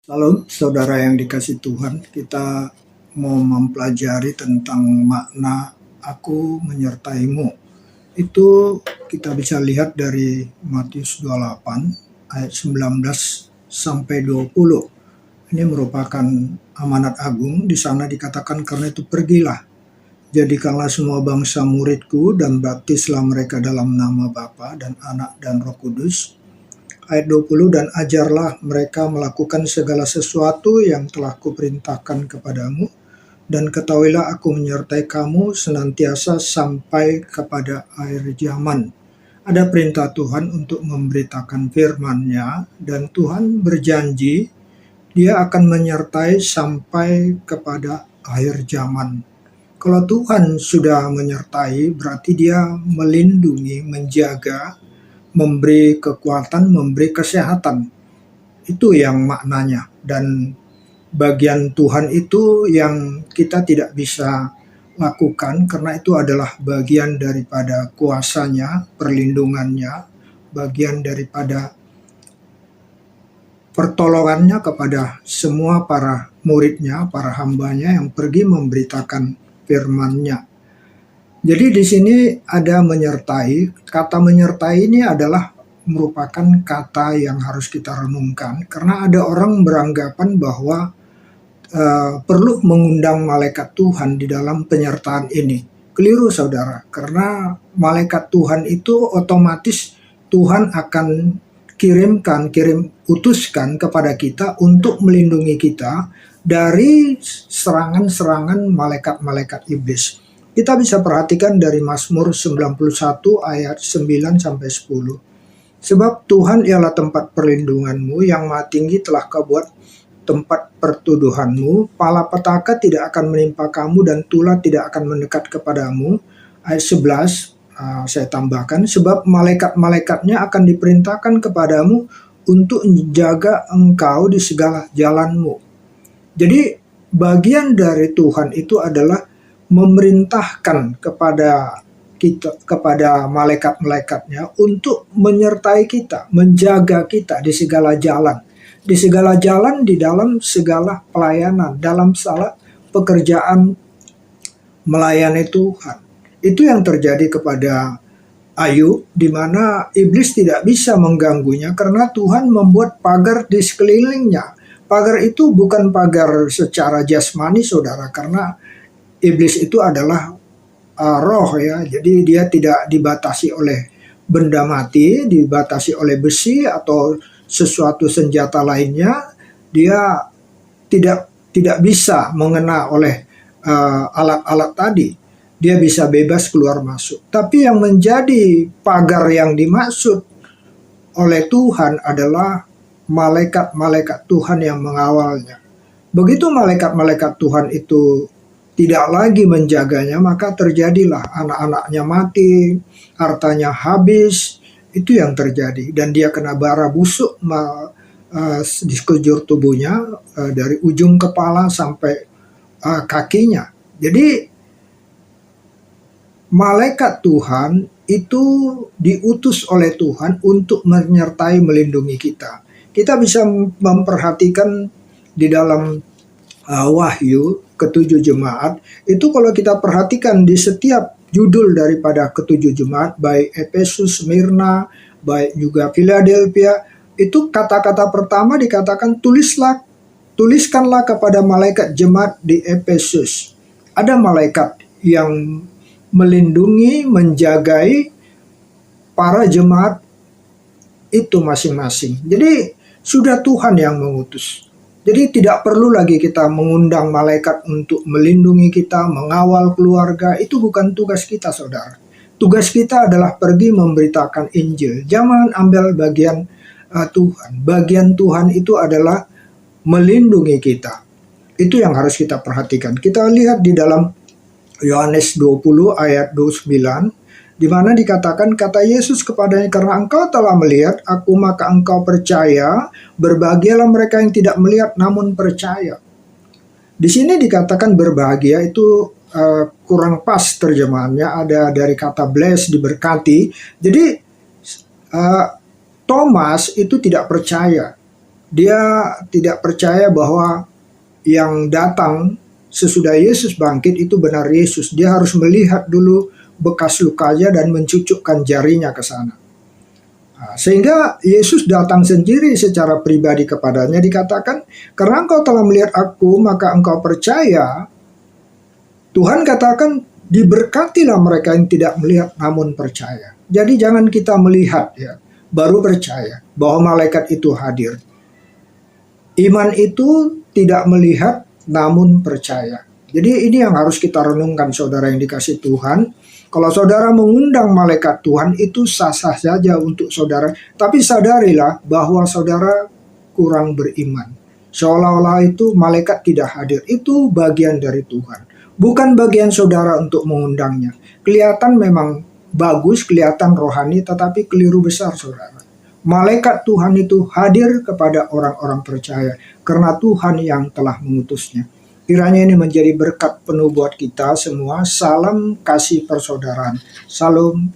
Salam saudara yang dikasih Tuhan, kita mau mempelajari tentang makna aku menyertaimu. Itu kita bisa lihat dari Matius 28 ayat 19 sampai 20. Ini merupakan amanat agung. Di sana dikatakan, karena itu pergilah, jadikanlah semua bangsa muridku dan baptislah mereka dalam nama Bapa dan Anak dan Roh Kudus. Ayat 20, dan ajarlah mereka melakukan segala sesuatu yang telah kuperintahkan kepadamu, dan ketahuilah aku menyertai kamu senantiasa sampai kepada akhir zaman. Ada perintah Tuhan untuk memberitakan firman-Nya, dan Tuhan berjanji Dia akan menyertai sampai kepada akhir zaman. Kalau Tuhan sudah menyertai, berarti Dia melindungi, menjaga, memberi kekuatan, memberi kesehatan. Itu yang maknanya. Dan bagian Tuhan itu yang kita tidak bisa lakukan, karena itu adalah bagian daripada kuasanya, perlindungannya, bagian daripada pertolongannya kepada semua para muridnya, para hambanya yang pergi memberitakan firman-Nya. Jadi di sini ada menyertai. Kata menyertai ini adalah merupakan kata yang harus kita renungkan, karena ada orang beranggapan bahwa perlu mengundang malaikat Tuhan di dalam penyertaan ini. Keliru saudara, karena malaikat Tuhan itu otomatis Tuhan akan utuskan kepada kita untuk melindungi kita dari serangan-serangan malaikat-malaikat iblis. Kita bisa perhatikan dari Mazmur 91 ayat 9 sampai 10. Sebab Tuhan ialah tempat perlindunganmu, yang Maha Tinggi telah kau buat tempat pertuduhanmu. Pala petaka tidak akan menimpa kamu, dan tulah tidak akan mendekat kepadamu. Ayat 11 saya tambahkan, sebab malaikat-malaikatnya akan diperintahkan kepadamu untuk menjaga engkau di segala jalanmu. Jadi bagian dari Tuhan itu adalah memerintahkan kepada kita, kepada malaikat-malaikatnya untuk menyertai kita, menjaga kita di segala jalan. Di segala jalan, di dalam segala pelayanan, dalam segala pekerjaan melayani Tuhan. Itu yang terjadi kepada Ayub, di mana iblis tidak bisa mengganggunya karena Tuhan membuat pagar di sekelilingnya. Pagar itu bukan pagar secara jasmani saudara, karena iblis itu adalah roh ya, jadi dia tidak dibatasi oleh benda mati, dibatasi oleh besi atau sesuatu senjata lainnya. Dia tidak bisa mengena oleh alat-alat tadi. Dia bisa bebas keluar masuk. Tapi yang menjadi pagar yang dimaksud oleh Tuhan adalah malaikat-malaikat Tuhan yang mengawalnya. Begitu malaikat-malaikat Tuhan itu tidak lagi menjaganya, maka terjadilah anak-anaknya mati, hartanya habis. Itu yang terjadi. Dan dia kena bara busuk di sekujur tubuhnya, dari ujung kepala sampai kakinya. Jadi malaikat Tuhan itu diutus oleh Tuhan untuk menyertai, melindungi kita. Kita bisa memperhatikan di dalam Wahyu ketujuh jemaat, itu kalau kita perhatikan di setiap judul daripada ketujuh jemaat, baik Efesus, Smyrna, baik juga Philadelphia, itu kata-kata pertama dikatakan tuliskanlah kepada malaikat jemaat di Efesus. Ada malaikat yang melindungi, menjagai para jemaat itu masing-masing. Jadi sudah Tuhan yang mengutus. Jadi tidak perlu lagi kita mengundang malaikat untuk melindungi kita, mengawal keluarga. Itu bukan tugas kita saudara. Tugas kita adalah pergi memberitakan Injil. Jangan ambil bagian Tuhan. Bagian Tuhan itu adalah melindungi kita. Itu yang harus kita perhatikan. Kita lihat di dalam Yohanes 20 ayat 29, di mana dikatakan, kata Yesus kepadanya, karena engkau telah melihat aku maka engkau percaya, berbahagialah mereka yang tidak melihat namun percaya. Di sini dikatakan berbahagia itu kurang pas terjemahannya, ada dari kata bless, diberkati. Jadi Thomas itu tidak percaya Dia tidak percaya bahwa yang datang sesudah Yesus bangkit itu benar Yesus. Dia harus melihat dulu bekas lukanya dan mencucukkan jarinya ke sana. Sehingga Yesus datang sendiri secara pribadi kepadanya, dikatakan, karena engkau telah melihat aku, maka engkau percaya. Tuhan katakan, diberkatilah mereka yang tidak melihat namun percaya. Jadi jangan kita melihat ya, baru percaya bahwa malaikat itu hadir. Iman itu tidak melihat namun percaya. Jadi ini yang harus kita renungkan, saudara yang dikasih Tuhan. Kalau saudara mengundang malaikat Tuhan, itu sah-sah saja untuk saudara. Tapi sadarilah bahwa saudara kurang beriman. Seolah-olah itu malaikat tidak hadir. Itu bagian dari Tuhan. Bukan bagian saudara untuk mengundangnya. Kelihatan memang bagus, kelihatan rohani, tetapi keliru besar, saudara. Malaikat Tuhan itu hadir kepada orang-orang percaya karena Tuhan yang telah mengutusnya. Kiranya ini menjadi berkat penuh buat kita semua. Salam kasih persaudaraan. Salam.